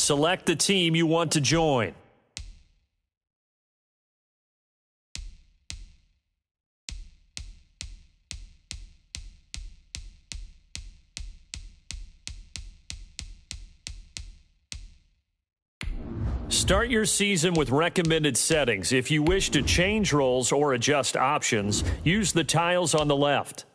Select the team you want to join. Start your season with recommended settings. If you wish to change roles or adjust options, use the tiles on the left.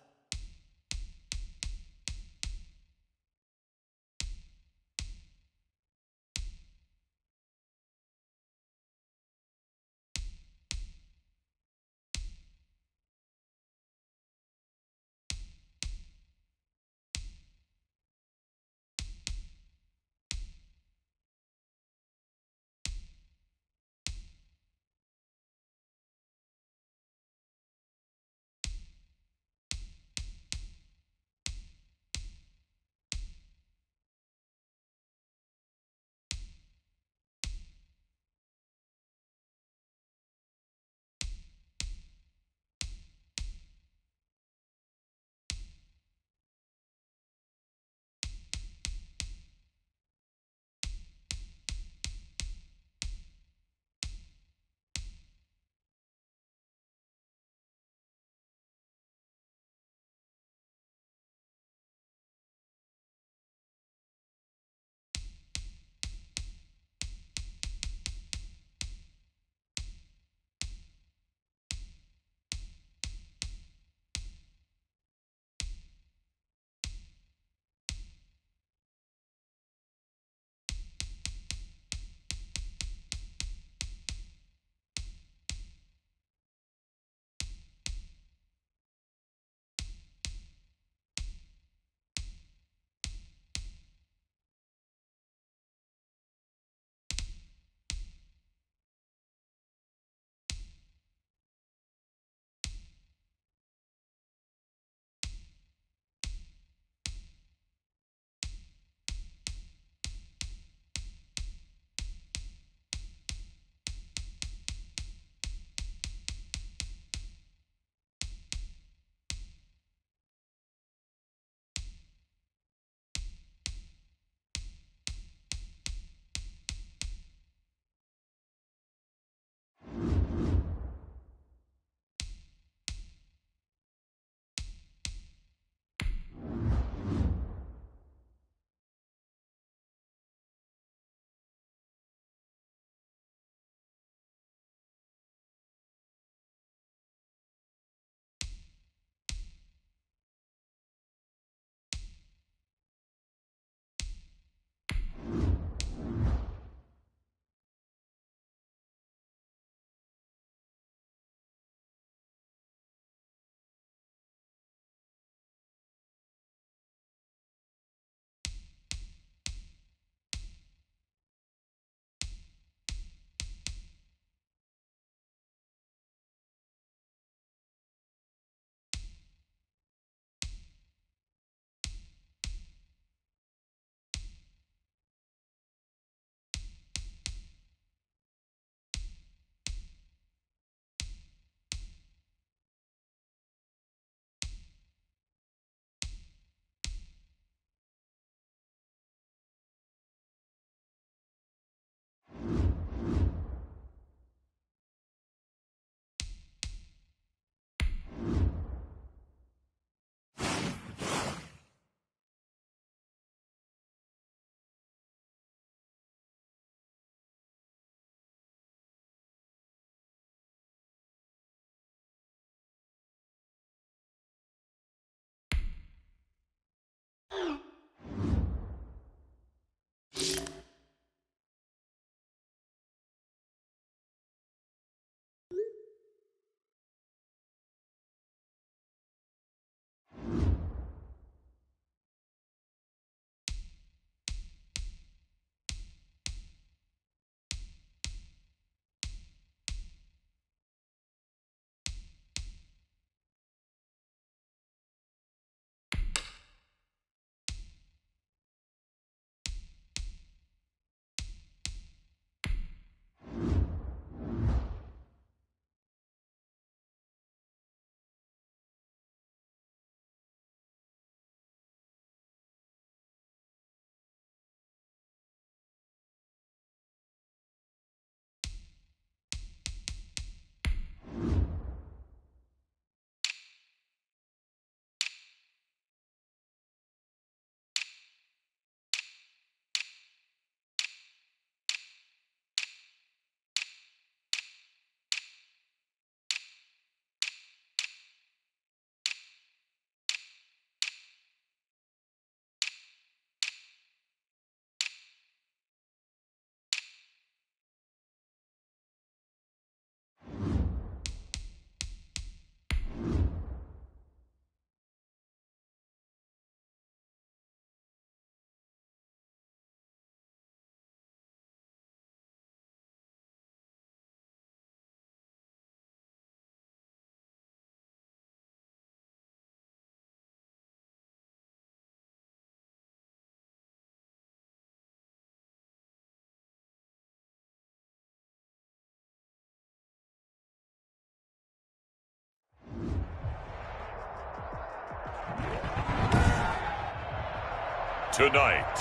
Tonight,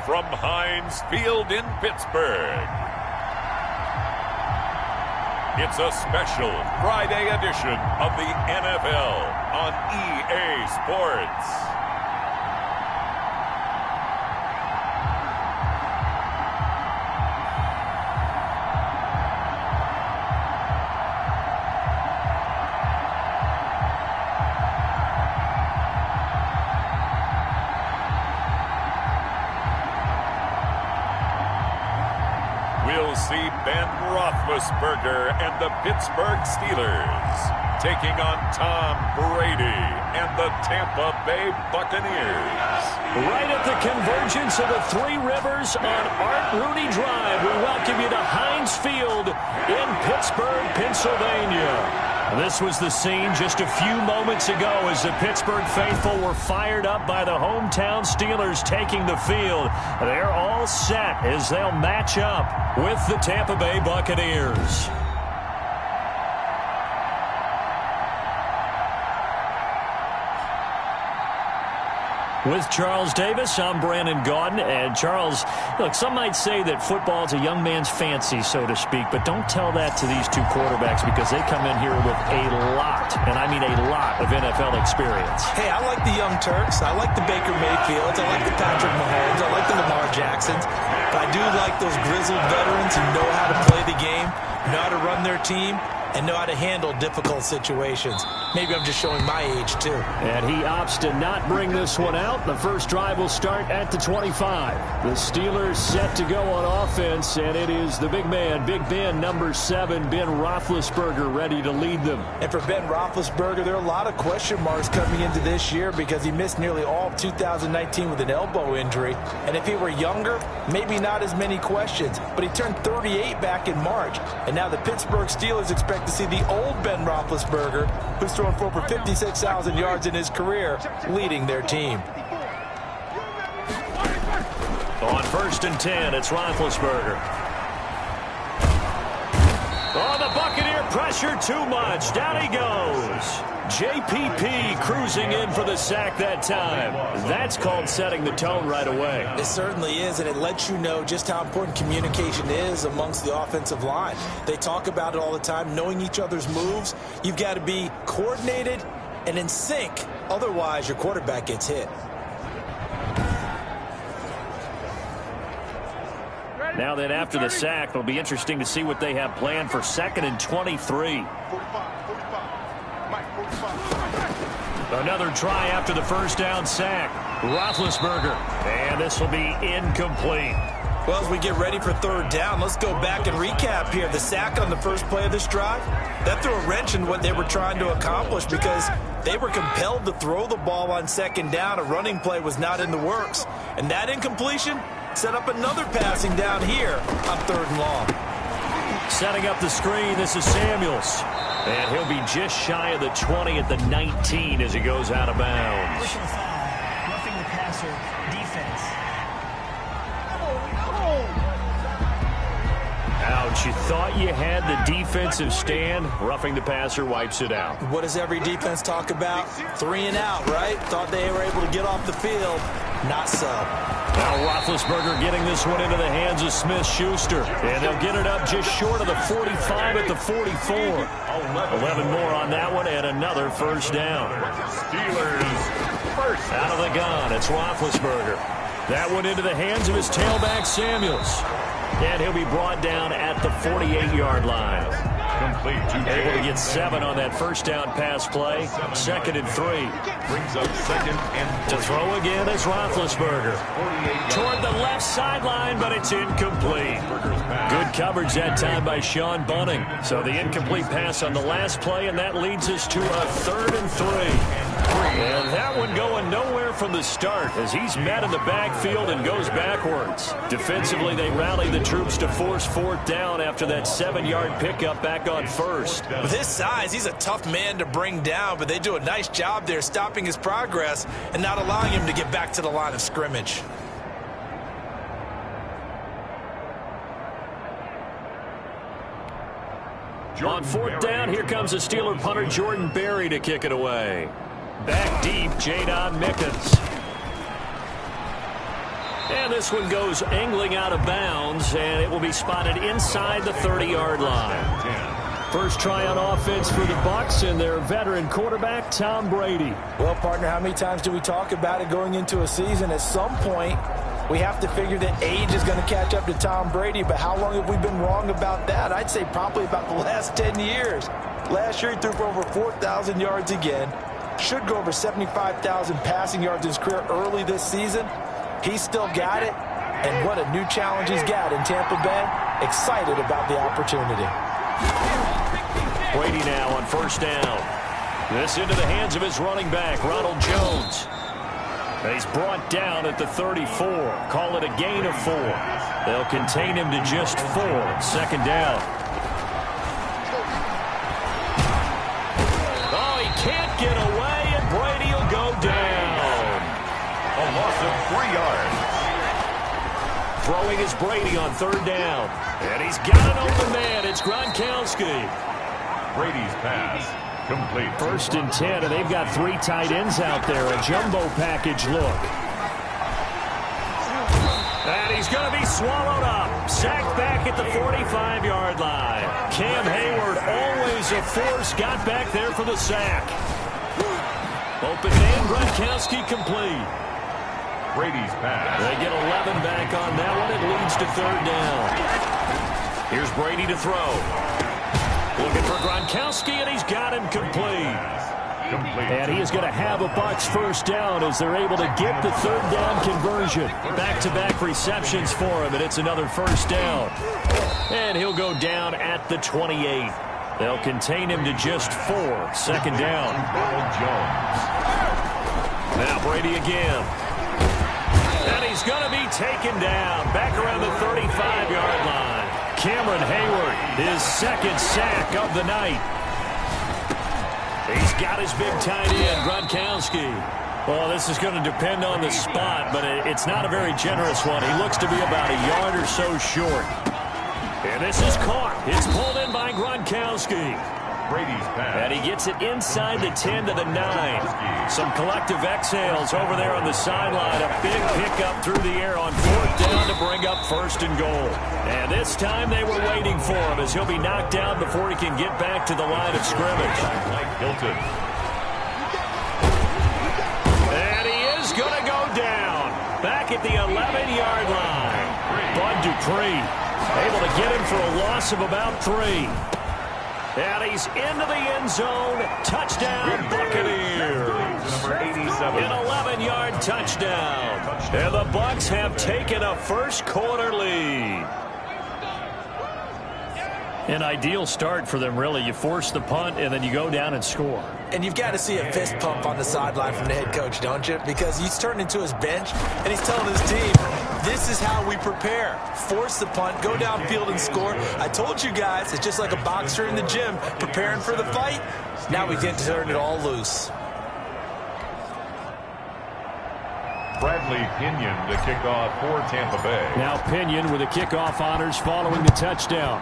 from Heinz Field in Pittsburgh, it's a special Friday edition of the NFL on EA Sports. We'll see Ben Roethlisberger and the Pittsburgh Steelers taking on Tom Brady and the Tampa Bay Buccaneers. Right at the convergence of the Three Rivers on Art Rooney Drive, we welcome you to Heinz Field in Pittsburgh, Pennsylvania. This was the scene just a few moments ago as the Pittsburgh faithful were fired up by the hometown Steelers taking the field. They're all set as they'll match up with the Tampa Bay Buccaneers. With Charles Davis, I'm Brandon Gaudin. And Charles, look, some might say that football is a young man's fancy, so to speak, but don't tell that to these two quarterbacks because they come in here with a lot, and I mean a lot, of NFL experience. Hey, I like the Young Turks. I like the Baker Mayfields. I like the Patrick Mahomes. I like the Lamar Jacksons. But I do like those grizzled veterans who know how to play the game, know how to run their team, and know how to handle difficult situations. Maybe I'm just showing my age, too. And he opts to not bring this one out. The first drive will start at the 25. The Steelers set to go on offense, and it is the big man, Big Ben, number 7, Ben Roethlisberger, ready to lead them. And for Ben Roethlisberger, there are a lot of question marks coming into this year because he missed nearly all of 2019 with an elbow injury. And if he were younger, maybe not as many questions. But he turned 38 back in March. And now the Pittsburgh Steelers expect to see the old Ben Roethlisberger, who's thrown for over 56,000 yards in his career, leading their team. On 1st and 10, it's Roethlisberger. Oh, the Buccaneer pressure too much. Down he goes. JPP cruising in for the sack that time. That's called setting the tone right away. It certainly is, and it lets you know just how important communication is amongst the offensive line. They talk about it all the time, knowing each other's moves. You've got to be coordinated and in sync. Otherwise, your quarterback gets hit. Now then, after the sack, it'll be interesting to see what they have planned for 2nd and 23. Another try after the first down sack. Roethlisberger. And this will be incomplete. Well, as we get ready for 3rd down, let's go back and recap here. The sack on the first play of this drive, that threw a wrench in what they were trying to accomplish because they were compelled to throw the ball on 2nd down. A running play was not in the works. And that incompletion set up another passing down here on 3rd and long. Setting up the screen, this is Samuels. And he'll be just shy of the 20 at the 19 as he goes out of bounds. Personal foul, roughing the passer, defense. Ouch, you thought you had the defensive stand. Roughing the passer wipes it out. What does every defense talk about? 3 and out, right? Thought they were able to get off the field. Not so. Now Roethlisberger getting this one into the hands of Smith-Schuster. And they'll get it up just short of the 45 at the 44. 11 more on that one and another first down. Steelers first. Out of the gun, it's Roethlisberger. That one into the hands of his tailback Samuels. And he'll be brought down at the 48-yard line. Complete to Able to get 7 on that first down pass play. 2nd and 3. Brings up 2nd and 3. To throw again is Roethlisberger. Toward the left sideline, but it's incomplete. Good coverage that time by Sean Bunting. So the incomplete pass on the last play, and that leads us to a 3rd and 3. And that one going nowhere from the start as he's met in the backfield and goes backwards. Defensively, they rally the troops to force 4th down after that 7-yard pickup back on 1st. With his size, he's a tough man to bring down, but they do a nice job there stopping his progress and not allowing him to get back to the line of scrimmage. On 4th down, here comes the Steeler punter Jordan Berry to kick it away. Back deep, Jadon Mickens. And this one goes angling out of bounds, and it will be spotted inside the 30-yard line. First try on offense for the Bucs and their veteran quarterback, Tom Brady. Well, partner, how many times do we talk about it going into a season? At some point, we have to figure that age is going to catch up to Tom Brady, but how long have we been wrong about that? I'd say probably about the last 10 years. Last year, he threw for over 4,000 yards again. Should go over 75,000 passing yards in his career early this season. He's still got it, and what a new challenge he's got in Tampa Bay. Excited about the opportunity. Brady now on first down. This into the hands of his running back, Ronald Jones. And he's brought down at the 34. Call it a gain of 4. They'll contain him to just 4. Second down. Oh, he can't get away, and Brady will go down. A loss of 3 yards. Throwing is Brady on third down. And he's got an open man. It's Gronkowski. Brady's pass complete. First and 10, and they've got 3 tight ends out there. A jumbo package look. And he's going to be swallowed up. Sacked back at the 45-yard line. Cam Hayward, always a force, got back there for the sack. Open man, Gronkowski complete. Brady's pass. They get 11 back on that one. It leads to third down. Here's Brady to throw. Looking for Gronkowski, and he's got him complete. And he is going to have a Bucs first down as they're able to get the third down conversion. Back-to-back receptions for him, and it's another first down. And he'll go down at the 28. They'll contain him to just 4. Second down. Now Brady again. And he's going to be taken down back around the 35-yard line. Cameron Hayward, his second sack of the night. He's got his big tight end, Gronkowski. Well, this is going to depend on the spot, but it's not a very generous one. He looks to be about a yard or so short. And this is caught. It's pulled in by Gronkowski. Brady's pass. And he gets it inside the 10 to the 9. Some collective exhales over there on the sideline. A big pickup through the air on fourth down to bring up first and goal. And this time they were waiting for him as he'll be knocked down before he can get back to the line of scrimmage. Hilton. And he is going to go down back at the 11-yard line. Bud Dupree able to get him for a loss of about 3. And he's into the end zone. Touchdown, Buccaneers. Number 87. An 11-yard touchdown. And the Bucs have taken a first-quarter lead. An ideal start for them, really. You force the punt, and then you go down and score. And you've got to see a fist pump on the sideline from the head coach, don't you? Because he's turned into his bench, and he's telling his team, this is how we prepare. Force the punt, go downfield and score. I told you guys, it's just like a boxer in the gym preparing for the fight. Now we get to turn it all loose. Bradley Pinion to kick off for Tampa Bay. Now Pinion with the kickoff honors following the touchdown.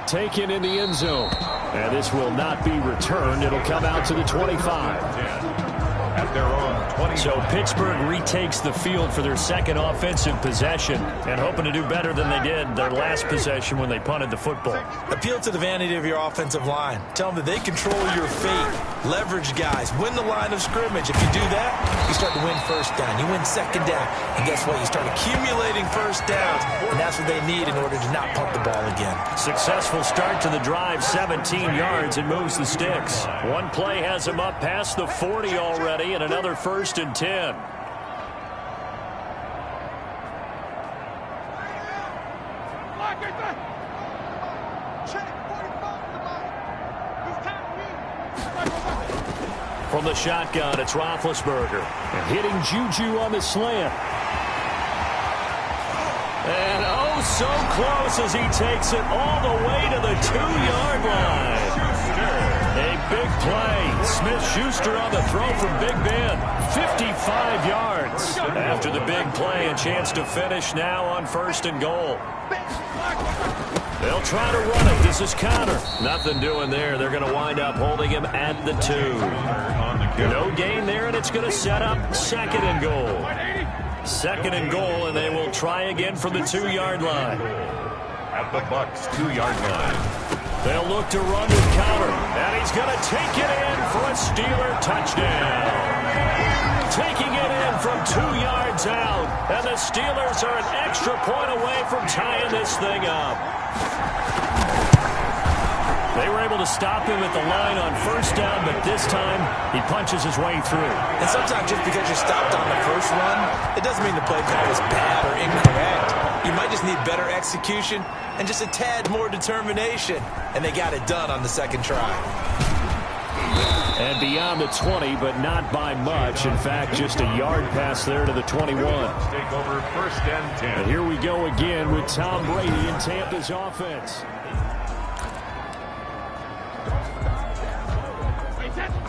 Taken in the end zone. And this will not be returned. It'll come out to the 25. At their own 20. So Pittsburgh retakes the field for their second offensive possession and hoping to do better than they did their last possession when they punted the football. Appeal to the vanity of your offensive line. Tell them that they control your fate. Leverage guys. Win the line of scrimmage. If you do that, you start to win first down. You win second down. And guess what? You start accumulating first downs. And that's what they need in order to not punt the ball again. Successful start to the drive. 17 yards and moves the sticks. One play has him up past the 40 already. And another first and 10. From the shotgun, it's Roethlisberger. And hitting Juju on the slant. And oh, so close as he takes it all the way to the 2-yard line. A big play. Smith-Schuster on the throw from Big Ben. 55 yards. After the big play, a chance to finish now on first and goal. They'll try to run it. This is Connor. Nothing doing there. They're going to wind up holding him at the 2. No gain there, and it's going to set up 2nd and goal. 2nd and goal, and they will try again from the 2-yard line. At the Bucs 2-yard line. They'll look to run with Connor, and he's going to take it in for a Steeler touchdown. Taking it in from 2 yards out, and the Steelers are an extra point away from tying this thing up. They were able to stop him at the line on 1st down, but this time he punches his way through. And sometimes just because you're stopped on the first run, it doesn't mean the play call was bad or incorrect. You might just need better execution and just a tad more determination. And they got it done on the 2nd try. And beyond the 20, but not by much. In fact, just a yard pass there to the 21. Take over 1st and 10. And here we go again with Tom Brady in Tampa's offense.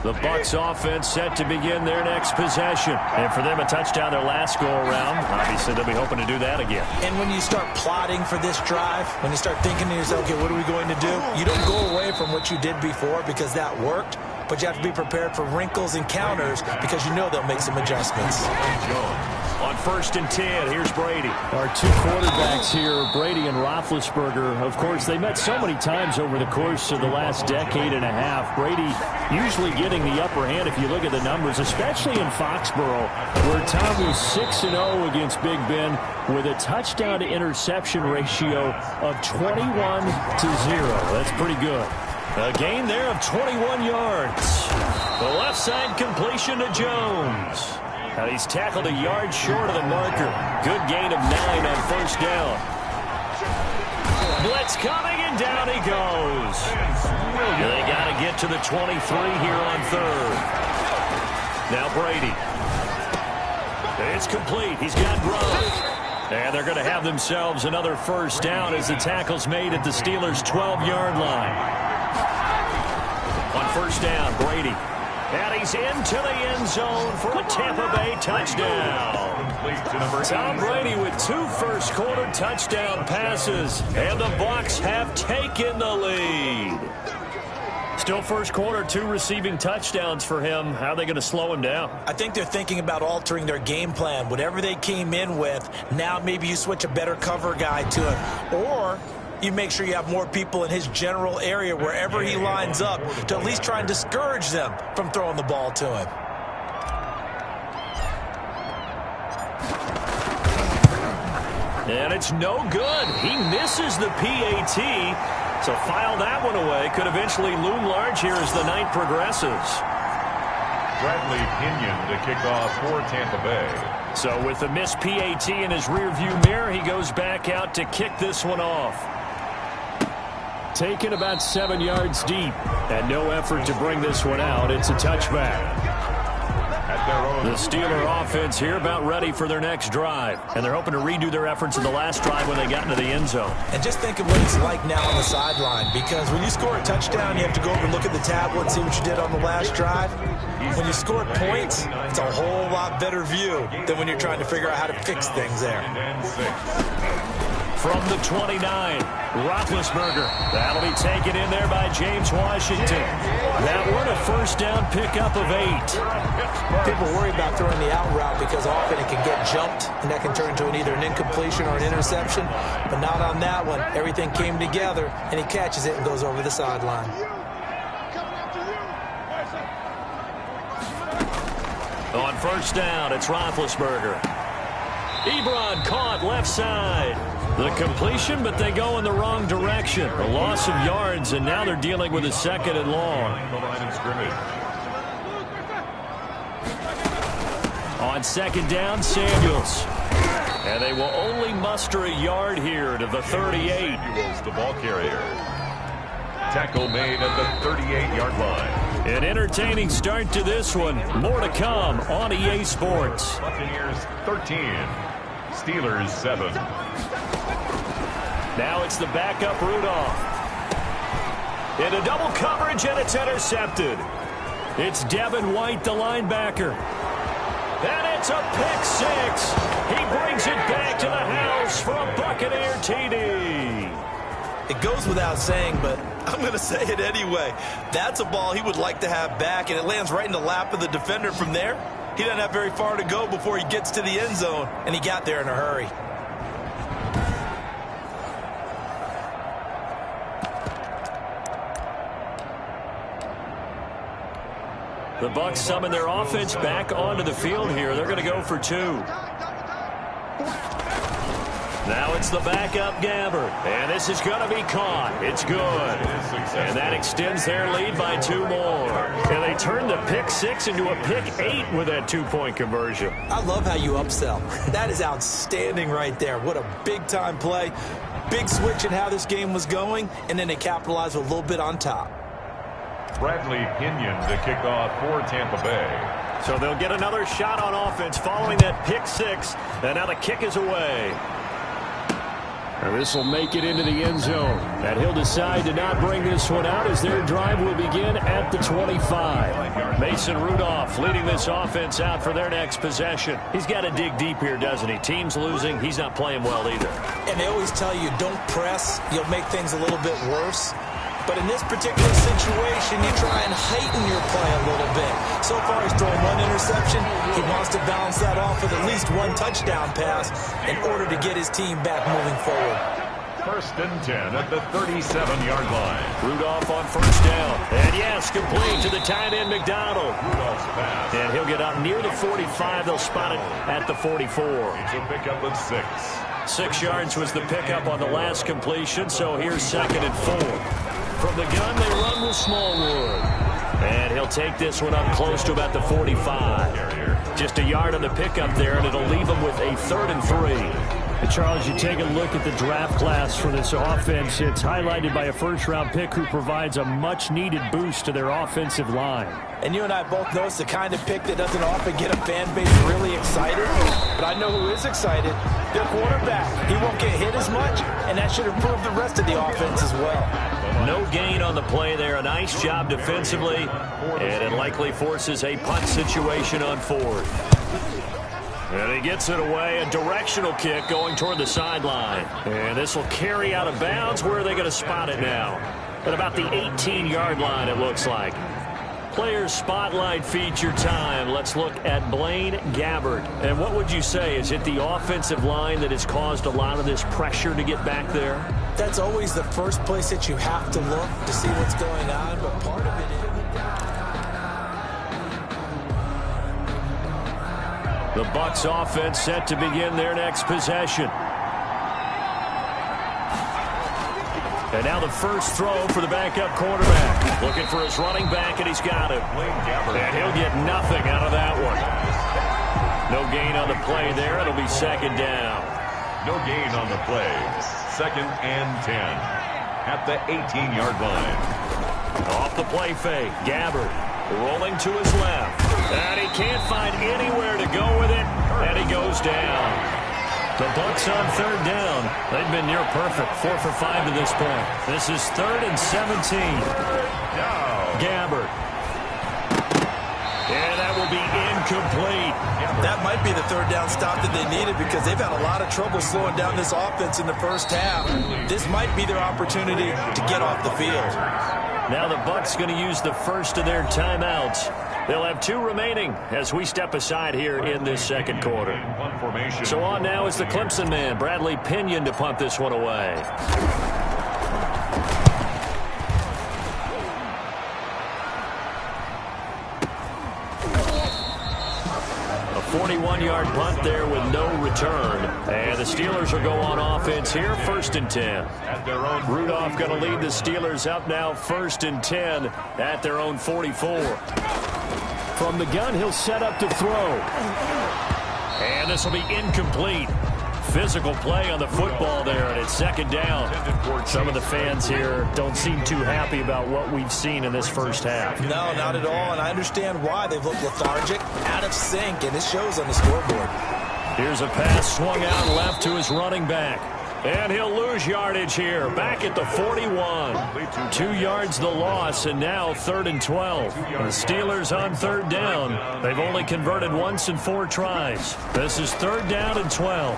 The Bucs offense set to begin their next possession. And for them, a touchdown their last go-around. Obviously, they'll be hoping to do that again. And when you start plotting for this drive, when you start thinking to yourself, okay, what are we going to do? You don't go away from what you did before because that worked. But you have to be prepared for wrinkles and counters because you know they'll make some adjustments. On 1st and 10, here's Brady. Our 2 quarterbacks here, Brady and Roethlisberger. Of course, they met so many times over the course of the last decade and a half. Brady usually getting the upper hand if you look at the numbers, especially in Foxborough, where Tom was 6-0 against Big Ben with a touchdown-to-interception ratio of 21-0. That's pretty good. A gain there of 21 yards. The left side completion to Jones. And he's tackled a yard short of the marker. Good gain of 9 on 1st down. Blitz coming, and down he goes. They got to get to the 23 here on 3rd. Now Brady. It's complete. He's got Gronk. And they're going to have themselves another 1st down as the tackle's made at the Steelers' 12-yard line. On 1st down, Brady. And he's into the end zone for a Tampa Bay touchdown. Tom Brady with 2 first-quarter touchdown passes. And the Bucs have taken the lead. Still first quarter, 2 receiving touchdowns for him. How are they going to slow him down? I think they're thinking about altering their game plan. Whatever they came in with, now maybe you switch a better cover guy to him. Or you make sure you have more people in his general area wherever he lines up to at least try and discourage them from throwing the ball to him. And it's no good. He misses the PAT. So file that one away. Could eventually loom large here as the night progresses. Bradley Pinion to kick off for Tampa Bay. So with the missed PAT in his rearview mirror, he goes back out to kick this one off. Taken about 7 yards deep, and no effort to bring this one out. It's a touchback. The Steeler offense here about ready for their next drive. And they're hoping to redo their efforts in the last drive when they got into the end zone. And just think of what it's like now on the sideline. Because when you score a touchdown, you have to go over and look at the tablet and see what you did on the last drive. When you score points, it's a whole lot better view than when you're trying to figure out how to fix things there. From the 29, Roethlisberger. That'll be taken in there by James Washington. That one a first down pickup of 8. People worry about throwing the out route because often it can get jumped, and that can turn into either an incompletion or an interception. But not on that one. Everything came together, and he catches it and goes over the sideline. On first down, it's Roethlisberger. Ebron caught left side. The completion, but they go in the wrong direction. A loss of yards, and now they're dealing with a 2nd and long. On 2nd down, Samuels. And they will only muster a yard here to the 38. The ball carrier. Tackle made at the 38-yard line. An entertaining start to this one. More to come on EA Sports. Buccaneers 13. Steelers 7. Now it's the backup Rudolph. Into double coverage, and it's intercepted. It's Devin White, the linebacker. And it's a pick 6. He brings it back to the house for a Buccaneer TD. It goes without saying, but I'm going to say it anyway. That's a ball he would like to have back, and it lands right in the lap of the defender from there. He doesn't have very far to go before he gets to the end zone, and he got there in a hurry. The Bucs summon their offense back onto the field here. They're going to go for 2. Now it's the backup Gabbert, and this is going to be caught. It's good. And that extends their lead by 2 more. And they turn the pick 6 into a pick 8 with that 2-point conversion. I love how you upsell. That is outstanding right there. What a big-time play. Big switch in how this game was going, and then they capitalized with a little bit on top. Bradley Pinion to kick off for Tampa Bay. So they'll get another shot on offense following that pick 6, and now the kick is away. And this will make it into the end zone. And he'll decide to not bring this one out as their drive will begin at the 25. Mason Rudolph leading this offense out for their next possession. He's got to dig deep here, doesn't he? Team's losing. He's not playing well either. And they always tell you, don't press. You'll make things a little bit worse. But in this particular situation, you try and heighten your play a little bit. So far, he's thrown 1 interception. He wants to balance that off with at least 1 touchdown pass in order to get his team back moving forward. 1st and 10 at the 37-yard line. Rudolph on 1st down. And yes, complete to the tight end McDonald. Rudolph's pass. And he'll get out near the 45. They'll spot it at the 44. It's a pickup of 6. 6 yards was the pickup on the last completion, so here's 2nd and 4. From the gun, they run with Smallwood. And he'll take this one up close to about the 45. Just a yard on the pickup there, and it'll leave him with a 3rd and 3. And Charles, you take a look at the draft class for this offense. It's highlighted by a first-round pick who provides a much-needed boost to their offensive line. And you and I both know it's the kind of pick that doesn't often get a fan base really excited. But I know who is excited. Their quarterback. He won't get hit as much, and that should improve the rest of the offense as well. No gain on the play there. A nice job defensively, and it likely forces a punt situation on 4th. And he gets it away. A directional kick going toward the sideline. And this will carry out of bounds. Where are they going to spot it now? At about the 18-yard line, it looks like. Players Spotlight feature time. Let's look at Blaine Gabbert. And what would you say? Is it the offensive line that has caused a lot of this pressure to get back there? That's always the first place that you have to look to see what's going on, but part of it is... The Bucs offense set to begin their next possession. And now the first throw for the backup quarterback. Looking for his running back, and he's got it. And he'll get nothing out of that one. No gain on the play there. It'll be 2nd down. No gain on the play. 2nd and 10 at the 18-yard line. Off the play fake. Gabbert rolling to his left. And he can't find anywhere to go with it. And he goes down. The Bucs on 3rd down. They've been near perfect. 4 for 5 to this point. This is 3rd and 17. Gabbert. And that will be incomplete. That might be the 3rd down stop that they needed because they've had a lot of trouble slowing down this offense in the first half. This might be their opportunity to get off the field. Now the Bucs going to use the first of their timeouts. They'll have 2 remaining as we step aside here in this 2nd quarter. So on now is the Clemson man, Bradley Pinion, to punt this one away. A 41-yard punt there with no return. And the Steelers will go on offense here, 1st and 10. Rudolph going to lead the Steelers up now, 1st and 10 at their own 44. From the gun, he'll set up to throw. And this will be incomplete. Physical play on the football there, and it's 2nd down. Some of the fans here don't seem too happy about what we've seen in this first half. No, not at all, and I understand why. They've looked lethargic, out of sync, and it shows on the scoreboard. Here's a pass swung out left to his running back. And he'll lose yardage here, back at the 41. 2 yards the loss, and now 3rd and 12. The Steelers on 3rd down. They've only converted once in 4 tries. This is 3rd down and 12.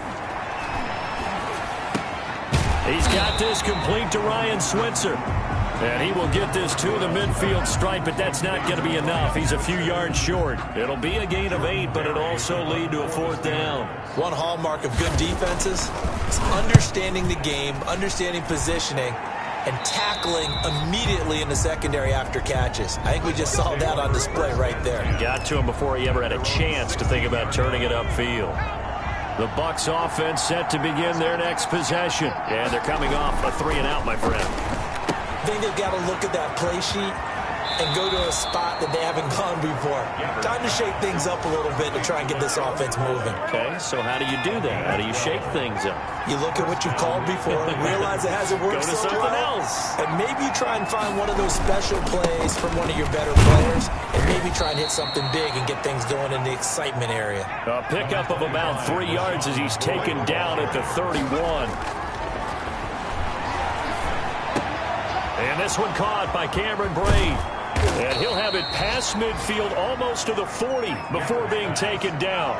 He's got this complete to Ryan Switzer. And he will get this to the midfield stripe, but that's not going to be enough. He's a few yards short. It'll be a gain of 8, but it'll also lead to a 4th down. One hallmark of good defenses is understanding the game, understanding positioning, and tackling immediately in the secondary after catches. I think we just saw that on display right there. Got to him before he ever had a chance to think about turning it upfield. The Bucs offense set to begin their next possession. And they're coming off a 3-and-out, my friend. I think they've got to look at that play sheet and go to a spot that they haven't gone before. Time to shake things up a little bit to try and get this offense moving. Okay, so how do you do that? How do you shake things up? You look at what you've called before, realize it hasn't worked Go to so something well, else. and maybe you try and find one of those special plays from one of your better players, and maybe try and hit something big and get things going in the excitement area. A pickup of about 3 yards as he's taken down at the 31. And this one caught by Cameron Braid. And he'll have it past midfield almost to the 40 before being taken down.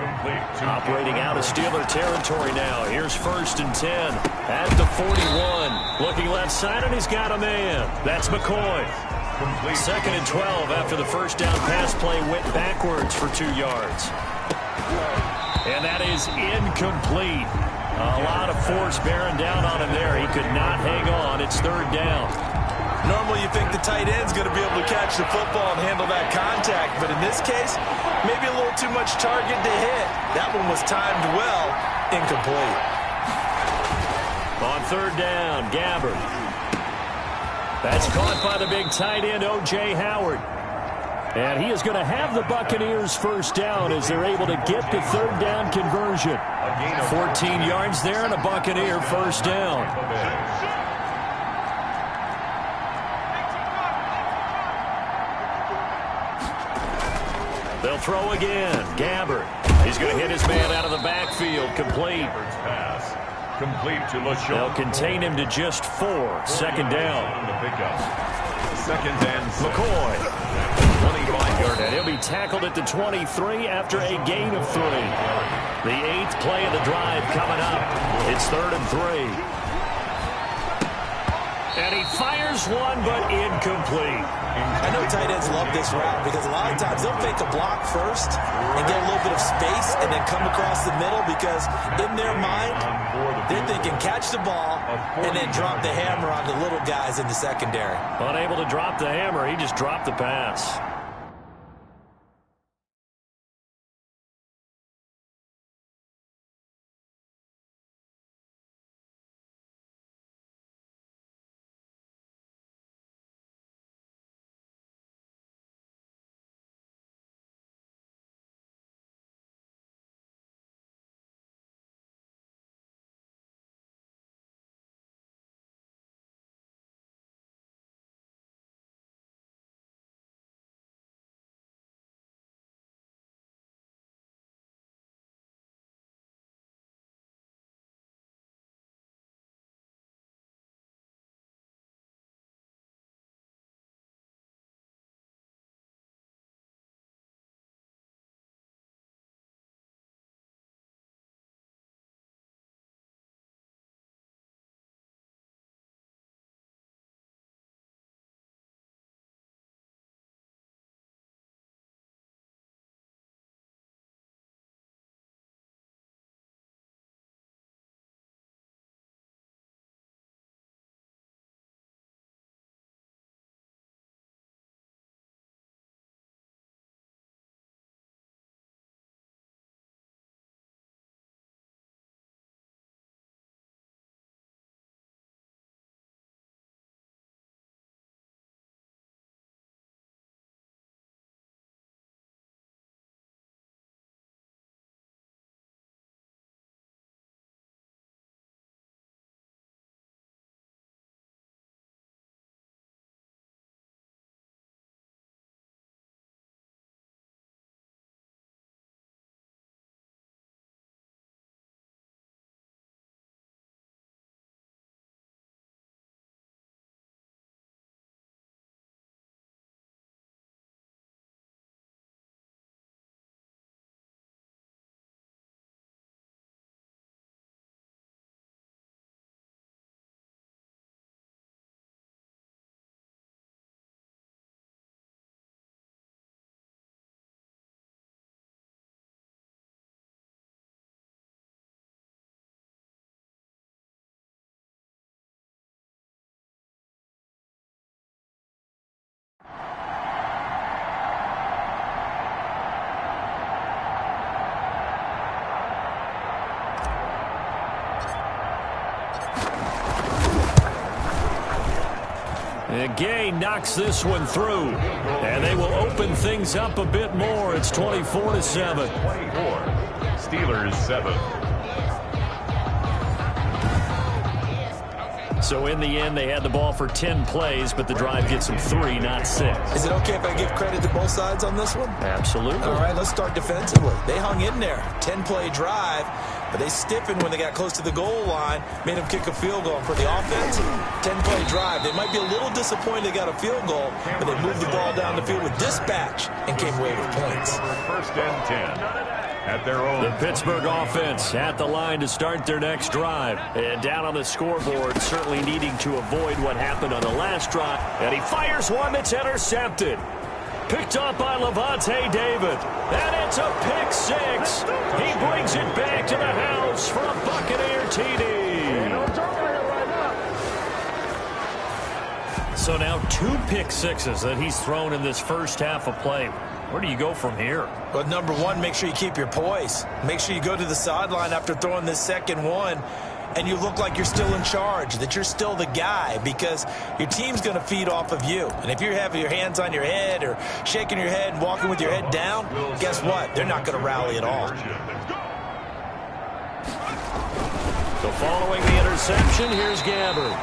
Operating out of Steeler territory now. Here's 1st and 10 at the 41. Looking left side, and he's got a man. That's McCoy. 2nd and 12 after the first down pass play went backwards for 2 yards. And that is incomplete. A lot of force bearing down on him there. He could not hang on. It's 3rd down. Normally you think the tight end's going to be able to catch the football and handle that contact, but in this case, maybe a little too much target to hit. That one was timed well, incomplete. On 3rd down, Gabbard. That's caught by the big tight end, O.J. Howard. And he is going to have the Buccaneers 1st down as they're able to get the 3rd down conversion. 14 yards there and a Buccaneer 1st down. They'll throw again. Gabbard. He's going to hit his man out of the backfield. Complete. Complete to LaShawn. They'll contain him to just 4. 2nd down. 2nd and McCoy. 25-yard. And he'll be tackled at the 23 after a gain of 3. The 8th play of the drive coming up. It's 3rd and 3. And he fires one, but incomplete. I know tight ends love this route because a lot of times they'll fake a block first and get a little bit of space and then come across the middle because in their mind, they're thinking catch the ball and then drop the hammer on the little guys in the secondary. Unable to drop the hammer, he just dropped the pass. And Gay knocks this one through. And they will open things up a bit more. It's 24-7. 24. Steelers 7. So in the end, they had the ball for 10 plays, but the drive gets them 3, not 6. Is it okay if I give credit to both sides on this one? Absolutely. All right, let's start defensively. They hung in there. 10-play drive, but they stiffened when they got close to the goal line, made them kick a field goal. For the offense, 10-play drive. They might be a little disappointed they got a field goal, but they moved the ball down the field with dispatch and came away with points. First and 10. At their own. The Pittsburgh offense at the line to start their next drive. And down on the scoreboard, certainly needing to avoid what happened on the last drive. And he fires one that's intercepted. Picked up by Levante David. And it's a pick 6. He brings it back to the house for a Buccaneer TD. So now 2 pick 6s that he's thrown in this first half of play. Where do you go from here? Well, number one, make sure you keep your poise. Make sure you go to the sideline after throwing this second one, and you look like you're still in charge, that you're still the guy, because your team's going to feed off of you. And if you're having your hands on your head or shaking your head and walking with your head down, guess what? They're not going to rally at all. So following the interception, here's Gabbard.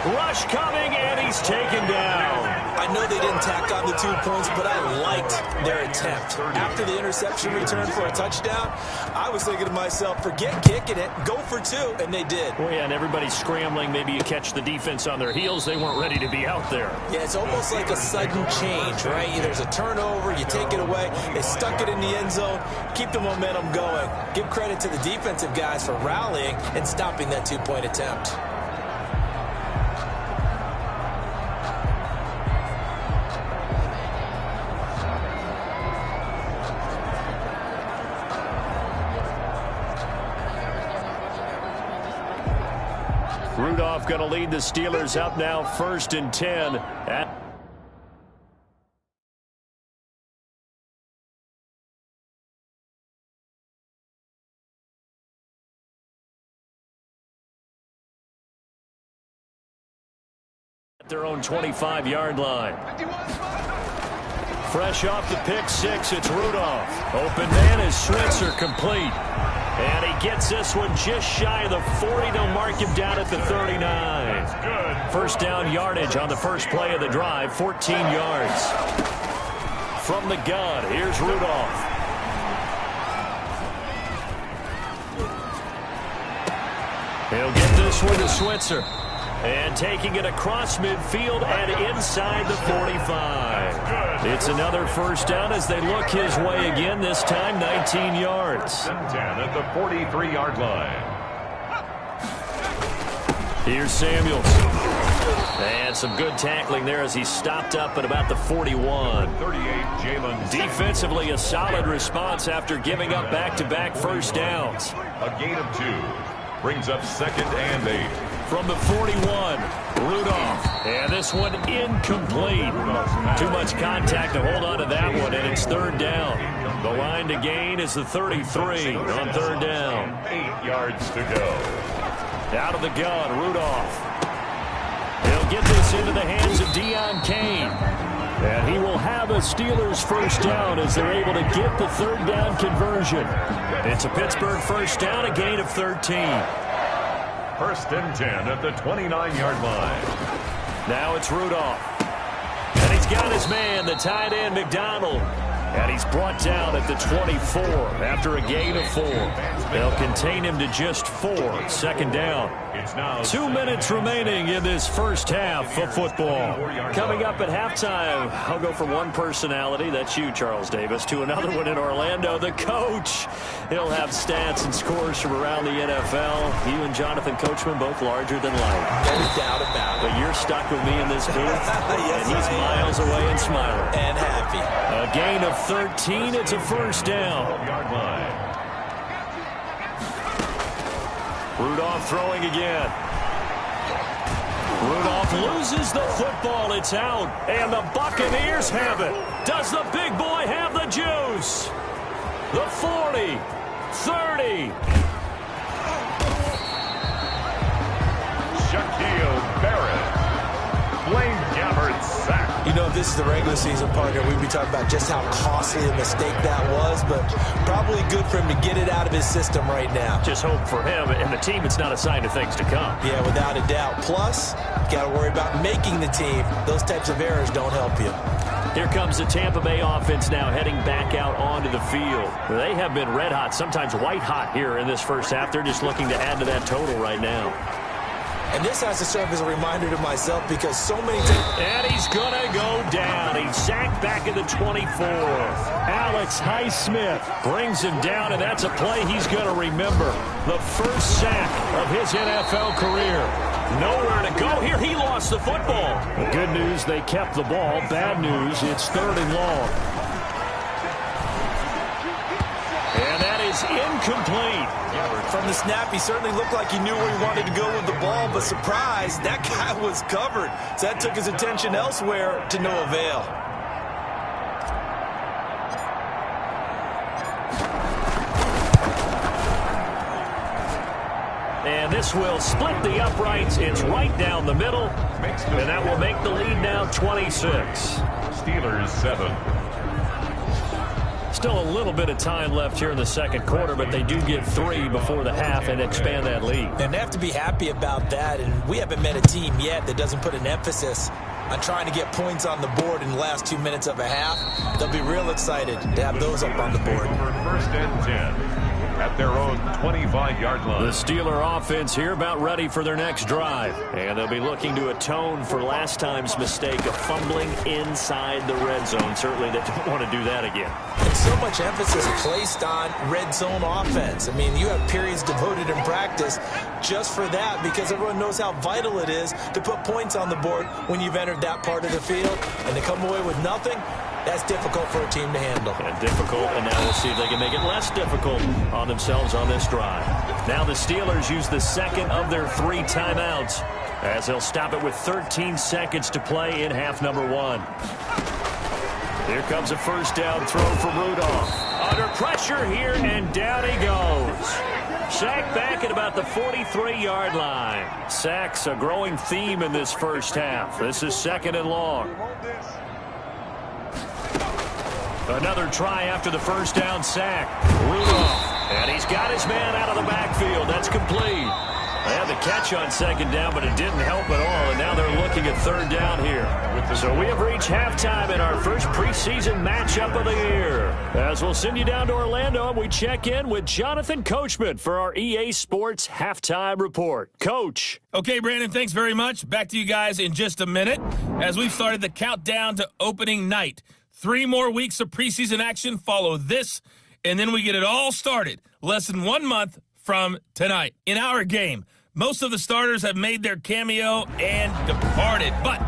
Rush coming, and he's taken down. I know they didn't tack on the 2 points, but I liked their attempt. After the interception return for a touchdown, I was thinking to myself, forget kicking it, go for 2, and they did. Oh, yeah, and everybody's scrambling. Maybe you catch the defense on their heels. They weren't ready to be out there. Yeah, it's almost like a sudden change, right? There's a turnover, you take it away, they stuck it in the end zone, keep the momentum going. Give credit to the defensive guys for rallying and stopping that 2-point attempt. Rudolph going to lead the Steelers up now, 1st and 10. At their own 25-yard line. Fresh off the pick 6, it's Rudolph. Open man is Switzer, complete. And he gets this one just shy of the 40. They'll mark him down at the 39. First down yardage on the first play of the drive, 14 yards. From the gun, here's Rudolph. He'll get this one to Switzer. And taking it across midfield and inside the 45. It's another first down as they look his way again, this time 19 yards. 10 at the 43-yard line. Here's Samuels. And some good tackling there as he stopped up at about the 41. 38, Jalen. Defensively, a solid response after giving up back-to-back first downs. A gain of 2. Brings up 2nd and 8. From the 41, Rudolph. And this one incomplete. Too much contact to hold on to that one, and it's 3rd down. The line to gain is the 33 on 3rd down. 8 yards to go. Out of the gun, Rudolph. He'll get this into the hands of Deion Kane. And he will have a Steelers first down as they're able to get the 3rd down conversion. It's a Pittsburgh first down, a gain of 13. 1st and 10 at the 29-yard line. Now it's Rudolph. And he's got his man, the tight end, McDonald. And he's brought down at the 24 after a gain of 4. They'll contain him to just 4. 2nd down. It's now 2 minutes remaining in this first half of football. Coming up at halftime, I'll go from one personality, that's you, Charles Davis, to another one in Orlando, the coach. He'll have stats and scores from around the NFL. You and Jonathan Coachman both larger than life. No doubt about it. But you're stuck with me in this booth, Yes, and he's miles away and smiling. And happy. A gain of 13, it's a first down. yard line. Rudolph throwing again. Rudolph loses the football. It's out. And the Buccaneers have it. Does the big boy have the juice? The 40, 30. Shaquille Barrett. Blaine Gabbert's sack. You know, if this is the regular season, partner, we'd be talking about just how costly a mistake that was, but probably good for him to get it out of his system right now. Just hope for him and the team it's not a sign of things to come. Yeah, without a doubt. Plus, got to worry about making the team. Those types of errors don't help you. Here comes the Tampa Bay offense now heading back out onto the field. They have been red hot, sometimes white hot here in this first half. They're just looking to add to that total right now. And this has to serve as a reminder to myself because so many times... And he's going to go down. He's sacked back at the 24. Alex Highsmith brings him down, and that's a play he's going to remember. The first sack of his NFL career. Nowhere to go here. He lost the football. The good news, they kept the ball. Bad news, it's 3rd and long. And that is incomplete. From the snap, he certainly looked like he knew where he wanted to go with the ball, but surprise, that guy was covered. So that took his attention elsewhere to no avail. And this will split the uprights. It's right down the middle. And that will make the lead now 26. Steelers 7. Still a little bit of time left here in the second quarter, but they do get 3 before the half and expand that lead. And they have to be happy about that. And we haven't met a team yet that doesn't put an emphasis on trying to get points on the board in the last 2 minutes of a half. They'll be real excited to have those up on the board. For 1st and 10. At their own 25-yard line. The Steeler offense here about ready for their next drive. And they'll be looking to atone for last time's mistake of fumbling inside the red zone. Certainly they don't want to do that again. And so much emphasis placed on red zone offense. I mean, you have periods devoted in practice just for that because everyone knows how vital it is to put points on the board when you've entered that part of the field. And to come away with nothing, that's difficult for a team to handle. And difficult, and now we'll see if they can make it less difficult on themselves on this drive. Now the Steelers use the second of their 3 timeouts as they'll stop it with 13 seconds to play in half number 1. Here comes a first down throw from Rudolph. Under pressure here, and down he goes. Sacked back at about the 43-yard line. Sacks a growing theme in this first half. This is 2nd and long. Another try after the first down sack. Rudolph. And he's got his man out of the backfield. That's complete. They had the catch on 2nd down, but it didn't help at all. And now they're looking at 3rd down here. So we have reached halftime in our first preseason matchup of the year. As we'll send you down to Orlando, and we check in with Jonathan Coachman for our EA Sports Halftime Report. Coach. Okay, Brandon, thanks very much. Back to you guys in just a minute as we've started the countdown to opening night. 3 more weeks of preseason action follow this, and then we get it all started less than 1 month from tonight. In our game, most of the starters have made their cameo and departed, but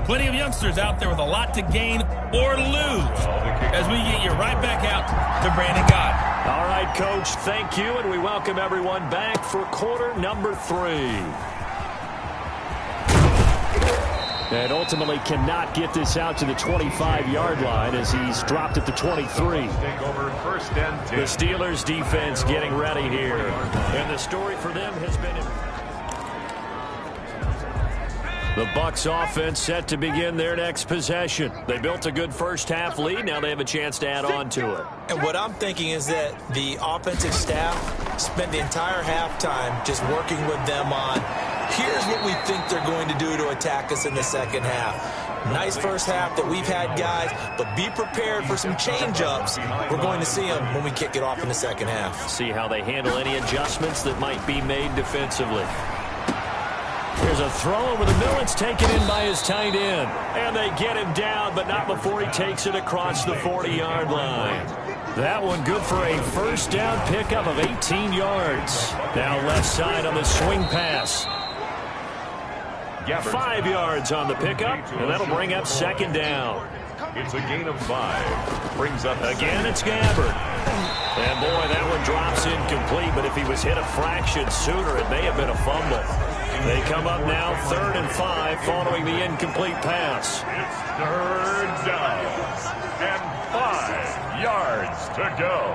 plenty of youngsters out there with a lot to gain or lose as we get you right back out to Brandon God. All right, Coach, thank you, and we welcome everyone back for quarter number 3. And ultimately cannot get this out to the 25-yard line as he's dropped at the 23. Take over 1st and 10. The Steelers defense getting ready here. And the story for them has been... The Bucs offense set to begin their next possession. They built a good first half lead. Now they have a chance to add on to it. And what I'm thinking is that the offensive staff spent the entire halftime just working with them on, here's what we think they're going to do to attack us in the second half. Nice first half that we've had, guys, but be prepared for some change-ups. We're going to see them when we kick it off in the second half. See how they handle any adjustments that might be made defensively. Here's a throw over the middle. It's taken in by his tight end. And they get him down, but not before he takes it across the 40-yard line. That one good for a first down pickup of 18 yards. Now left side on the swing pass. 5 yards on the pickup, and that'll bring up 2nd down. It's a gain of 5. Brings up again, it's Gabbert. And boy, that one drops incomplete, but if he was hit a fraction sooner, it may have been a fumble. They come up now 3rd and 5 following the incomplete pass. It's 3rd down and 5 yards to go.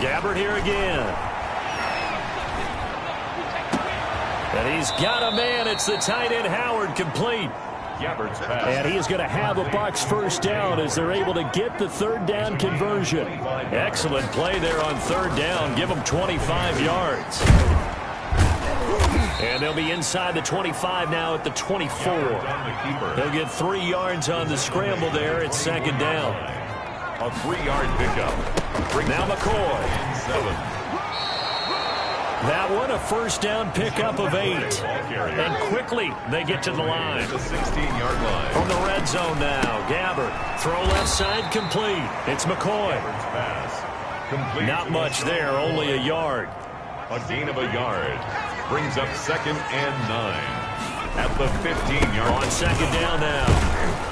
Gabbert here again. And he's got a man. It's the tight end, Howard, complete. And he is going to have a Bucs first down as they're able to get the third down conversion. Excellent play there on third down. Give them 25 yards. And they'll be inside the 25 now at the 24. They'll get 3 yards on the scramble there. It's second down. A 3-yard pickup. Now McCoy. That one, a first down pickup of 8. And quickly they get to the line. The 16-yard line. From the red zone now, Gabbert. Throw left side complete. It's McCoy. Not much there, only a yard. A gain of a yard. Brings up 2nd and 9. At the 15-yard line. On second down now.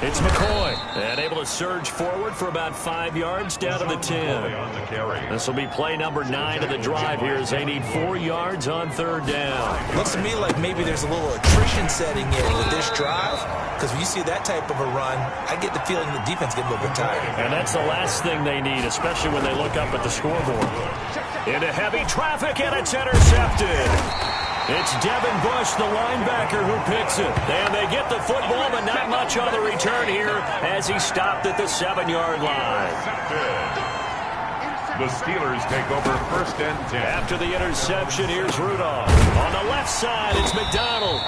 It's McCoy. And able to surge forward for about 5 yards down to the 10. This will be play number 9 of the drive here as they need 4 yards on third down. Looks to me like maybe there's a little attrition setting in with this drive, because when you see that type of a run, I get the feeling the defense gets a little bit tired. And that's the last thing they need, especially when they look up at the scoreboard. Into heavy traffic, and it's intercepted. It's Devin Bush, the linebacker, who picks it. And they get the football, but not much on the return here as he stopped at the 7-yard line. The Steelers take over 1st and 10. After the interception, here's Rudolph. On the left side, it's McDonald.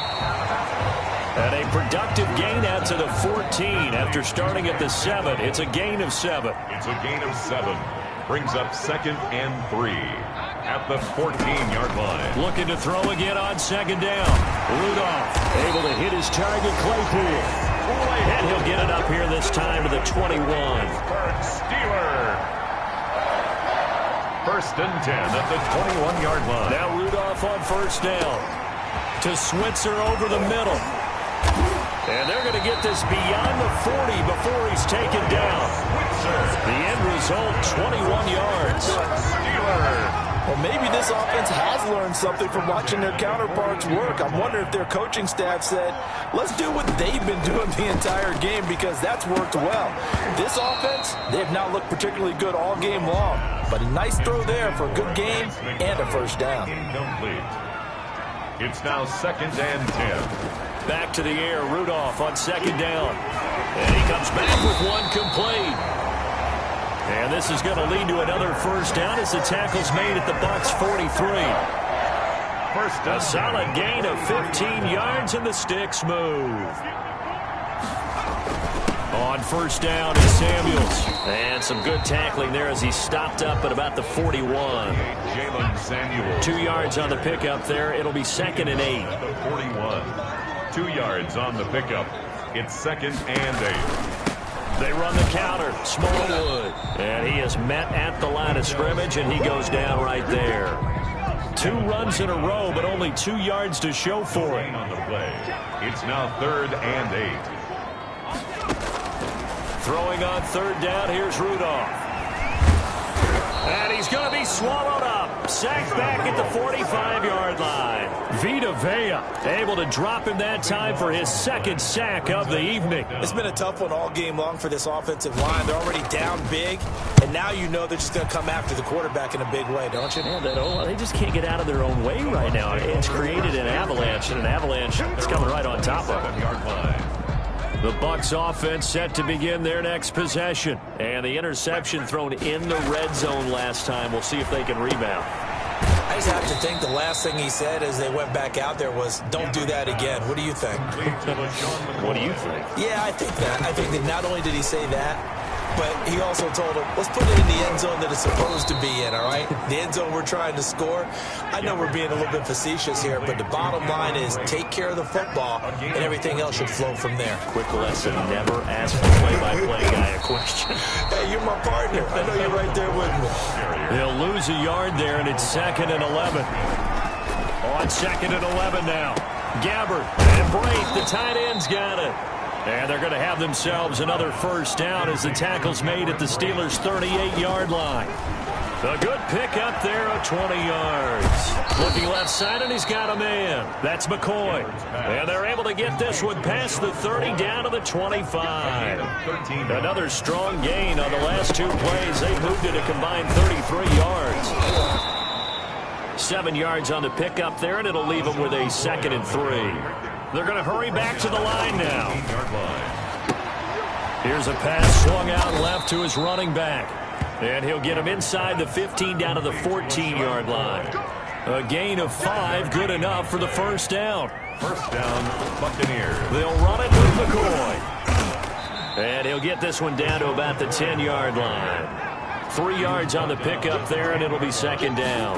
And a productive gain out to the 14 after starting at the 7. It's a gain of 7. It's a gain of 7. Brings up 2nd and 3. At the 14-yard line. Looking to throw again on second down. Rudolph able to hit his target, Claypool. And he'll get it up here this time to the 21. Steeler. 1st and 10 at the 21-yard line. Now Rudolph on first down. To Switzer over the middle. And they're going to get this beyond the 40 before he's taken down. The end result, 21 yards. Steeler. Well, maybe this offense has learned something from watching their counterparts work. I'm wondering if their coaching staff said, let's do what they've been doing the entire game, because that's worked well. This offense, they have not looked particularly good all game long. But a nice throw there for a good game and a first down. Incomplete. It's now 2nd and 10. Back to the air, Rudolph on second down. And he comes back with one complete. And this is going to lead to another first down as the tackle's made at the Bucs 43. A solid gain of 15 yards, and the sticks move. On first down is Samuels. And some good tackling there as he stopped up at about the 41. Jalen Samuels. 2 yards on the pickup there. It'll be 2nd and 8. At the 41. 2 yards on the pickup. It's 2nd and 8. They run the counter. Smallwood. And he is met at the line of scrimmage, and he goes down right there. 2 runs in a row, but only 2 yards to show for it. On the play. It's now 3rd and 8. Throwing on third down, here's Rudolph. And he's going to be swallowed up. Sacked back at the 45-yard line. Vita Vea able to drop him that time for his 2nd sack of the evening. It's been a tough one all game long for this offensive line. They're already down big, and now you know they're just going to come after the quarterback in a big way, don't you? Yeah, they just can't get out of their own way right now. It's created an avalanche, and an avalanche is coming right on top of them. The Bucs offense set to begin their next possession. And the interception thrown in the red zone last time. We'll see if they can rebound. I just have to think the last thing he said as they went back out there was, don't do that again. What do you think? What do you think? Yeah, I think that. I think that not only did he say that, but he also told him, let's put it in the end zone that it's supposed to be in, all right? The end zone we're trying to score. I know we're being a little bit facetious here, but the bottom line is take care of the football, and everything else should flow from there. Quick lesson, never ask the play-by-play guy a question. Hey, you're my partner. I know you're right there with me. They'll lose a yard there, and it's 2nd and 11. On 2nd and 11 now. Gabbert and Braith, the tight end's got it. And they're going to have themselves another first down as the tackle's made at the Steelers' 38-yard line. A good pick up there of 20 yards. Looking left side, and he's got a man. That's McCoy. And they're able to get this one past the 30 down to the 25. Another strong gain on the last 2 plays. They moved it a combined 33 yards. 7 yards on the pickup there, and it'll leave them with a 2nd and 3. They're going to hurry back to the line now. Here's a pass swung out left to his running back. And he'll get him inside the 15 down to the 14-yard line. A gain of 5, good enough for the first down. First down, Buccaneers. They'll run it with McCoy. And he'll get this one down to about the 10-yard line. 3 yards on the pickup there, and it'll be 2nd down.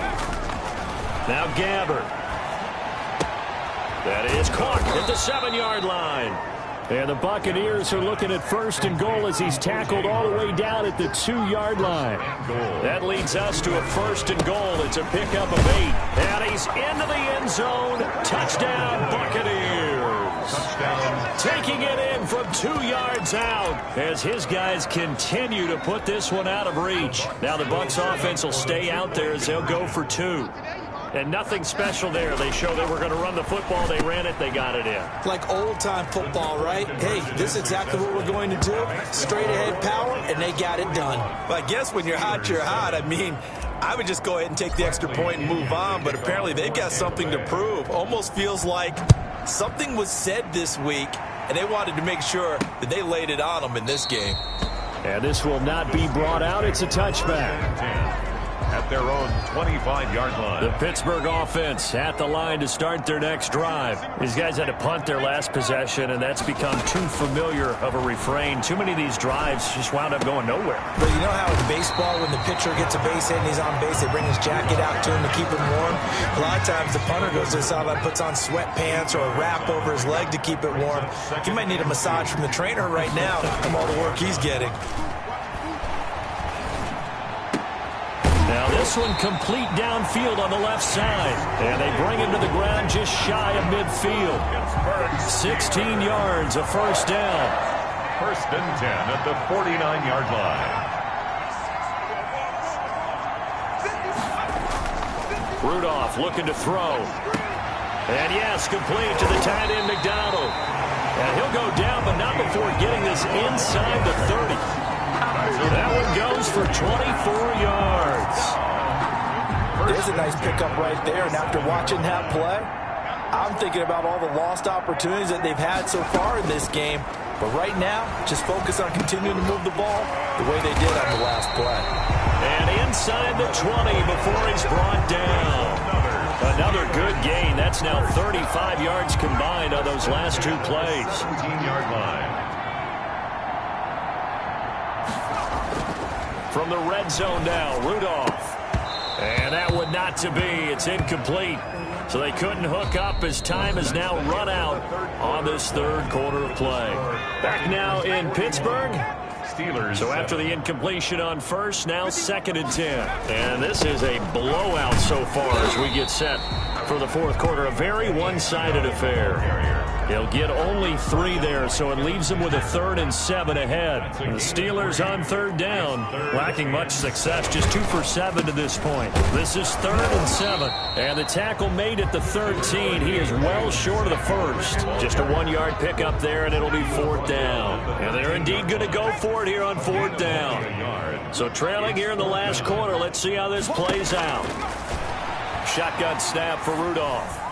Now Gabbert. That is caught at the 7-yard line. And the Buccaneers are looking at 1st and goal as he's tackled all the way down at the 2-yard line. That leads us to a 1st and goal. It's a pickup of 8. And he's into the end zone. Touchdown, Buccaneers. Touchdown. Taking it in from 2 yards out as his guys continue to put this one out of reach. Now the Bucs offense will stay out there as they'll go for 2. And nothing special there. They show they were going to run the football. They ran it. They got it in. Like old-time football, right? Hey, this is exactly what we're going to do. Straight-ahead power, and they got it done. Well, I guess when you're hot, you're hot. I mean, I would just go ahead and take the extra point and move on, but apparently they've got something to prove. Almost feels like something was said this week, and they wanted to make sure that they laid it on them in this game. And this will not be brought out. It's a touchback. At their own 25-yard line. The Pittsburgh offense at the line to start their next drive. These guys had to punt their last possession, and that's become too familiar of a refrain. Too many of these drives just wound up going nowhere. But you know how in baseball, when the pitcher gets a base hit and he's on base, they bring his jacket out to him to keep him warm? A lot of times the punter goes to the sideline, puts on sweatpants or a wrap over his leg to keep it warm. He might need a massage from the trainer right now from all the work he's getting. Now this one complete downfield on the left side. And they bring him to the ground just shy of midfield. 16 yards, a first down. 1st and 10 at the 49-yard line. Rudolph looking to throw. And yes, complete to the tight end McDonald. And he'll go down, but not before getting this inside the 30. That one goes for 24 yards. There's a nice pickup right there, and after watching that play, I'm thinking about all the lost opportunities that they've had so far in this game. But right now, just focus on continuing to move the ball the way they did on the last play. And inside the 20 before he's brought down. Another good gain. That's now 35 yards combined on those last 2 plays. 17-yard line. From the red zone now, Rudolph. And that would not to be. It's incomplete. So they couldn't hook up as time has now run out on this 3rd quarter of play. Back now in Pittsburgh. Steelers. So after the incompletion on first, now 2nd and 10. And this is a blowout so far as we get set for the 4th quarter. A very one-sided affair. He'll get only 3 there, so it leaves him with a 3rd and 7 ahead. And the Steelers on 3rd down, lacking much success, just 2 for 7 to this point. This is 3rd and 7, and the tackle made at the 13. He is well short of the first. Just a 1-yard pickup there, and it'll be 4th down. And they're indeed going to go for it here on 4th down. So trailing here in the last quarter, let's see how this plays out. Shotgun snap for Rudolph.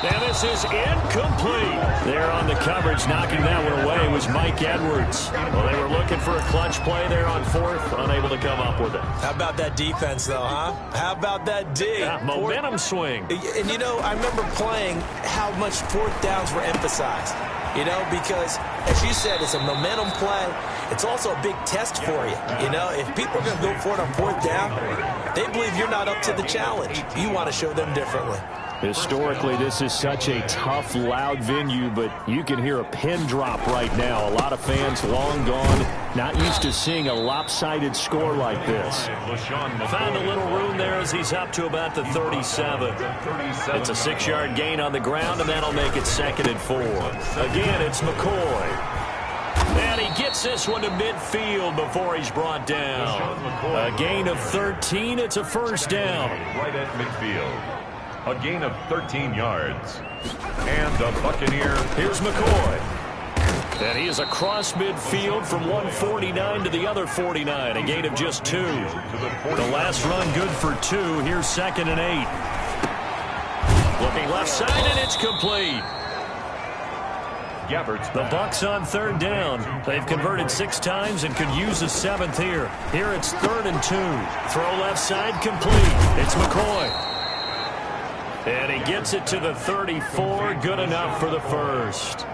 And this is incomplete. There on the coverage, knocking that one away was Mike Edwards. Well, they were looking for a clutch play there on 4th, unable to come up with it. How about that defense, though, huh? How about that D? Yeah, momentum swing. And, you know, I remember playing how much 4th downs were emphasized. You know, because, as you said, it's a momentum play. It's also a big test for you. You know, if people are going to go for it on 4th down, they believe you're not up to the challenge. You want to show them differently. Historically, this is such a tough, loud venue, but you can hear a pin drop right now. A lot of fans long gone, not used to seeing a lopsided score like this. Found a little room there as he's up to about the 37. It's a 6-yard gain on the ground, and that'll make it 2nd and 4. Again, it's McCoy. And he gets this one to midfield before he's brought down. A gain of 13. It's a first down. Right at midfield. A gain of 13 yards. And the Buccaneers. Here's McCoy. And he is across midfield from 149 to the other 49, a gain of just 2. The last run good for 2. Here's 2nd and 8. Looking left side, and it's complete. The Bucs on 3rd down. They've converted 6 times and could use a 7th here. Here it's 3rd and 2. Throw left side complete. It's McCoy. And he gets it to the 34. Good enough for the first.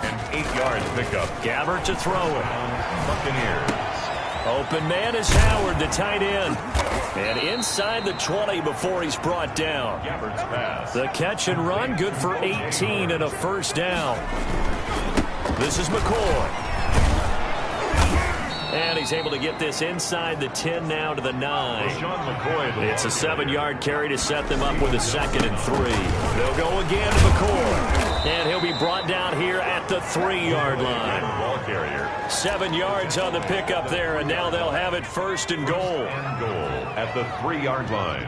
An 8-yard pickup. Gabbert to throw it. Buccaneers. Open man is Howard, the tight end. And inside the 20 before he's brought down. Gabbert's pass. The catch and run, good for 18 and a first down. This is McCoy. And he's able to get this inside the 10 now to the 9. It's a 7-yard carry to set them up with a 2nd and 3. They'll go again to McCoy. And he'll be brought down here at the 3-yard line. Ball carrier. 7 yards on the pickup there, and now they'll have it 1st and goal. At the 3-yard line.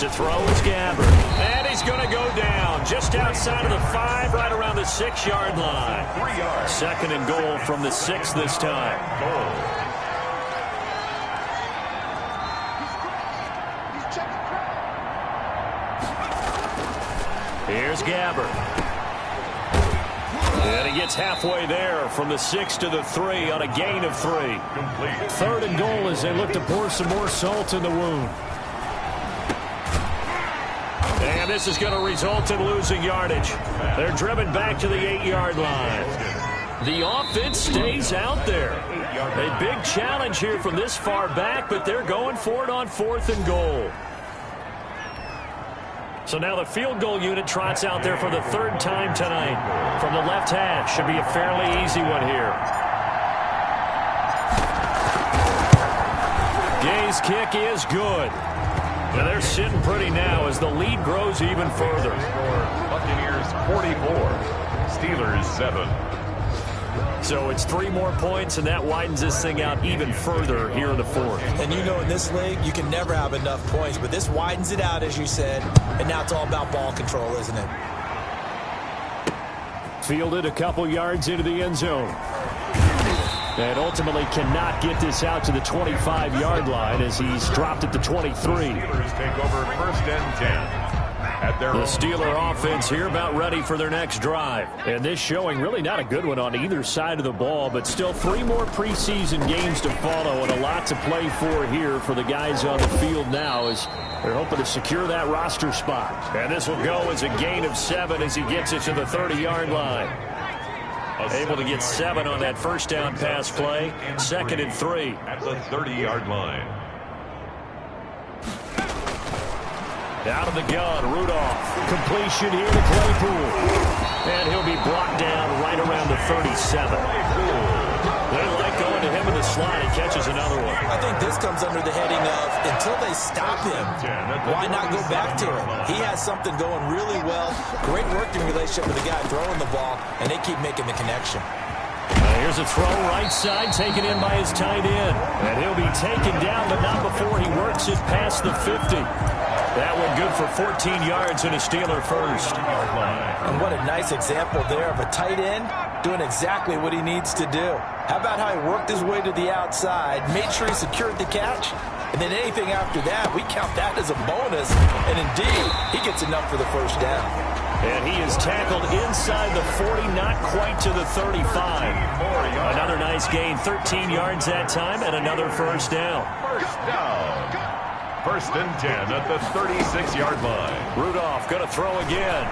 To throw is Gabbert. And he's going to go down just outside of the 5, right around the 6-yard line. 3 yards. 2nd and goal from the 6 this time. Here's Gabbert. And he gets halfway there from the 6 to the 3 on a gain of 3. Complete. 3rd and goal as they look to pour some more salt in the wound. And this is going to result in losing yardage. They're driven back to the 8-yard line. The offense stays out there. A big challenge here from this far back, but they're going for it on 4th and goal. So now the field goal unit trots out there for the 3rd time tonight. From the left hash, should be a fairly easy one here. Gay's kick is good. Now they're sitting pretty now as the lead grows even further. Buccaneers 44, Steelers 7. So it's 3 more points, and that widens this thing out even further here in the 4th. And you know in this league, you can never have enough points, but this widens it out, as you said, and now it's all about ball control, isn't it? Fielded a couple yards into the end zone. And ultimately cannot get this out to the 25-yard line as he's dropped at the 23. Steelers take over 1st and 10. The Steeler offense here about ready for their next drive. And this showing really not a good one on either side of the ball, but still 3 more preseason games to follow and a lot to play for here for the guys on the field now as they're hoping to secure that roster spot. And this will go as a gain of 7 as he gets it to the 30-yard line. Able to get 7 on that first down pass play. 2nd and 3. At the 30-yard line. Out of the gun, Rudolph. Completion here to Claypool. And he'll be brought down right around the 37. They like going to him in the slot. He catches another one. I think this comes under the heading of until they stop him, why not go back to him? He has something going really well. Great working relationship with the guy throwing the ball, and they keep making the connection. Here's a throw right side taken in by his tight end. And he'll be taken down, but not before he works it past the 50. That one good for 14 yards and a Steeler first. And what a nice example there of a tight end doing exactly what he needs to do. How about how he worked his way to the outside, made sure he secured the catch, and then anything after that, we count that as a bonus. And indeed, he gets enough for the first down. And he is tackled inside the 40, not quite to the 35. Another nice gain, 13 yards that time, and another first down. First down. 1st and 10 at the 36-yard line. Rudolph going to throw again.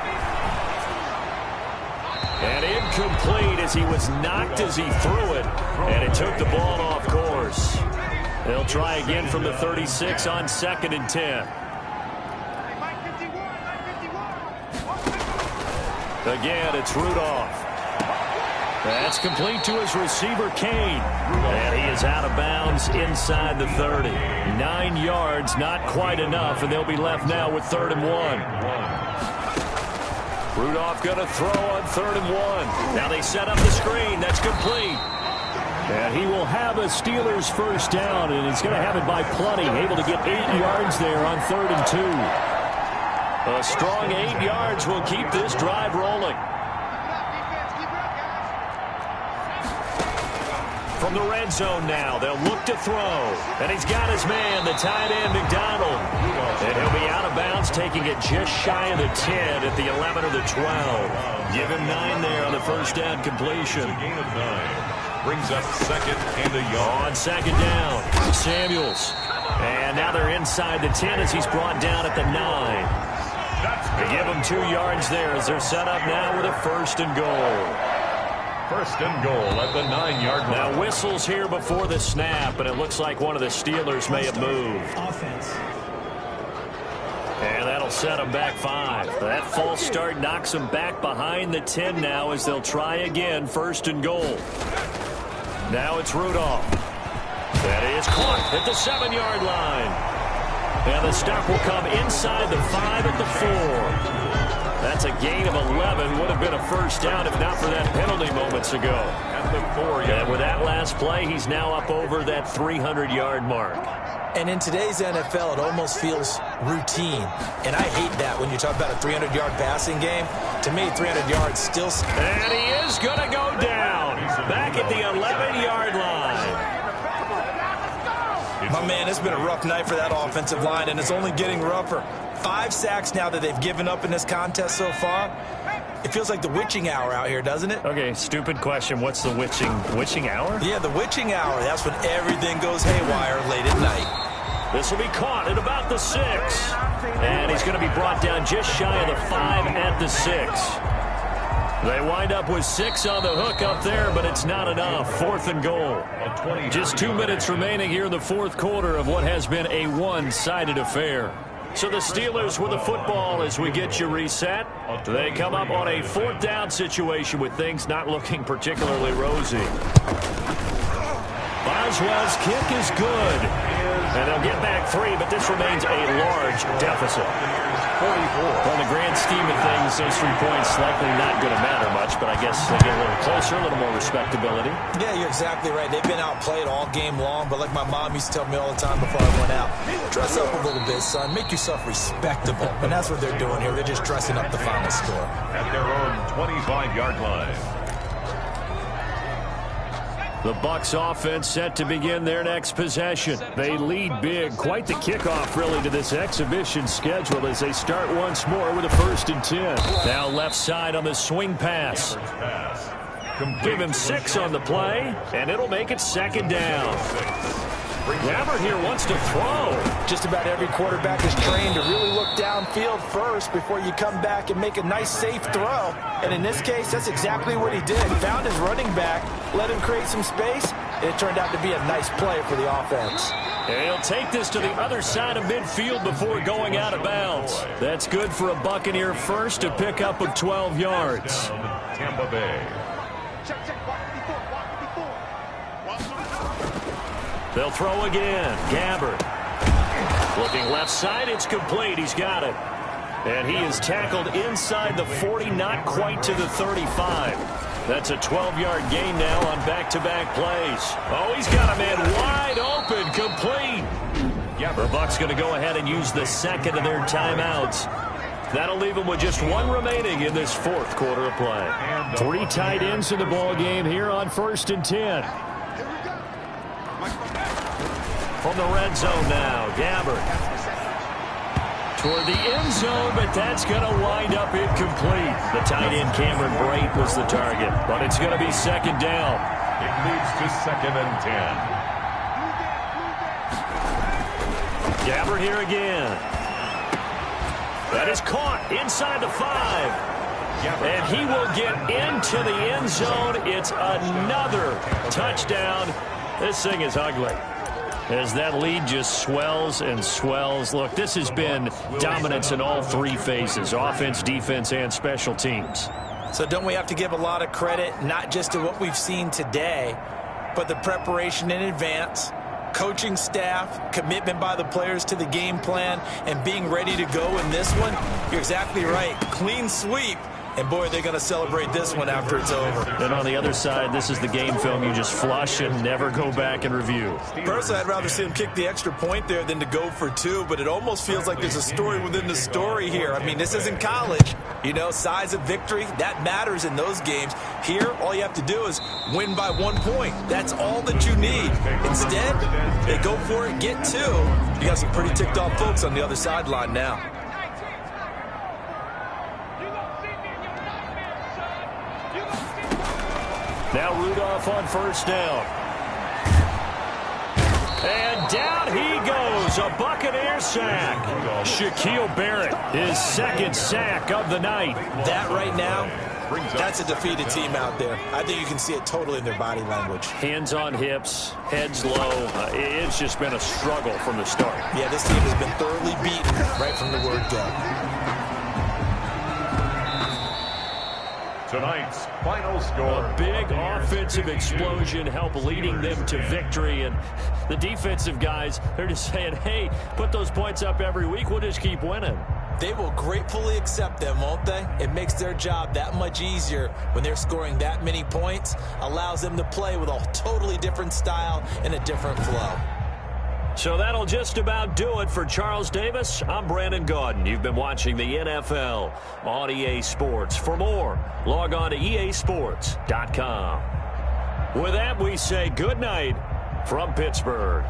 And incomplete as he was knocked as he threw it. And it took the ball off course. They'll try again from the 36 on 2nd and 10. Again, it's Rudolph. That's complete to his receiver, Kane. And he is out of bounds inside the 30. 9 yards, not quite enough, and they'll be left now with 3rd and 1. Rudolph going to throw on 3rd and 1. Now they set up the screen. That's complete. And he will have a Steelers first down, and he's going to have it by plenty. Able to get 8 yards there on 3rd and 2. A strong 8 yards will keep this drive rolling. From the red zone now, they'll look to throw. And he's got his man, the tight end, McDonald. And he'll be out of bounds, taking it just shy of the 10 at the 11 or the 12. Give him 9 there on the first down completion. Gain of 9. Brings up second and a yard. On second down, Samuels. And now they're inside the 10 as he's brought down at the 9. They give him 2 yards there as they're set up now with a first and goal. First and goal at the 9-yard line. Now whistles here before the snap, and it looks like one of the Steelers may have moved. Offense. And that'll set them back 5. That false start knocks them back behind the 10 now as they'll try again, first and goal. Now it's Rudolph. That is caught at the 7-yard line. And the stop will come inside the 5 at the 4. That's a gain of 11. Would have been a first down if not for that penalty moments ago. At the 4 yard. And with that last play, he's now up over that 300-yard mark. And in today's NFL, it almost feels routine. And I hate that when you talk about a 300-yard passing game. To me, 300 yards still... And he is going to go down. Back at the 11-yard line. My man, it's been a rough night for that offensive line, and it's only getting rougher. 5 sacks now that they've given up in this contest so far. It feels like the witching hour out here, doesn't it? Okay, stupid question. What's the witching hour? Yeah, the witching hour. That's when everything goes haywire late at night. This will be caught at about the 6. And he's going to be brought down just shy of the 5 at the 6. They wind up with 6 on the hook up there, but it's not enough. 4th and goal. Just 2 minutes remaining here in the 4th quarter of what has been a one-sided affair. So the Steelers with the football as we get you reset. They come up on a 4th down situation with things not looking particularly rosy. Boswell's kick is good. And they'll get back 3, but this remains a large deficit. 44. On the grand scheme of things, those 3 points likely not going to matter much, but I guess they get a little closer, a little more respectability. Yeah, you're exactly right. They've been outplayed all game long, but like my mom used to tell me all the time before I went out, dress up a little bit, son. Make yourself respectable. And that's what they're doing here. They're just dressing up the final score. At their own 25-yard line. The Bucs offense set to begin their next possession. They lead big. Quite the kickoff, really, to this exhibition schedule as they start once more with a 1st and 10. Now left side on the swing pass. Give him 6 on the play, and it'll make it 2nd down. Gabbert here wants to throw. Just about every quarterback is trained to really look downfield first before you come back and make a nice, safe throw. And in this case, that's exactly what he did. Found his running back, let him create some space, and it turned out to be a nice play for the offense. And he'll take this to the other side of midfield before going out of bounds. That's good for a Buccaneer first, a pickup of 12 yards. Tampa Bay. They'll throw again. Gabbert. Looking left side, it's complete. He's got it. And he is tackled inside the 40, not quite to the 35. That's a 12-yard gain now on back-to-back plays. Oh, he's got a man wide open, complete. The Bucs going to go ahead and use the 2nd of their timeouts. That'll leave them with just 1 remaining in this 4th quarter of play. 3 tight ends in the ball game here on 1st and 10. From the red zone now, Gabbert. Toward the end zone, but that's going to wind up incomplete. The tight end Cameron Brate was the target, but it's going to be 2nd down. It leads to 2nd and 10. Gabbert here again. That is caught inside the 5. And he will get into the end zone. It's another touchdown. This thing is ugly. As that lead just swells and swells. Look, this has been dominance in all 3 phases, offense, defense, and special teams. So don't we have to give a lot of credit, not just to what we've seen today, but the preparation in advance, coaching staff, commitment by the players to the game plan, and being ready to go in this one? You're exactly right. Clean sweep, And, boy, they're going to celebrate this one after it's over. And on the other side, this is the game film you just flush and never go back and review. Personally, I'd rather see him kick the extra point there than to go for two, but it almost feels like there's a story within the story here. I mean, this isn't college. You know, size of victory, that matters in those games. Here, all you have to do is win by 1 point. That's all that you need. Instead, they go for it, get two. You got some pretty ticked off folks on the other sideline now. Now Rudolph on first down. And down he goes, a Buccaneer sack. Shaquille Barrett, his second sack of the night. That right now, that's a defeated team out there. I think you can see it totally in their body language. Hands on hips, heads low. It's just been a struggle from the start. Yeah, this team has been thoroughly beaten right from the word go. Tonight's final score. A big offensive explosion helped leading them to victory. And the defensive guys, they're just saying, hey, put those points up every week. We'll just keep winning. They will gratefully accept them, won't they? It makes their job that much easier when they're scoring that many points. Allows them to play with a totally different style and a different flow. So that'll just about do it for Charles Davis. I'm Brandon Gaudin. You've been watching the NFL on EA Sports. For more, log on to easports.com. With that, we say good night from Pittsburgh.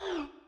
Oh.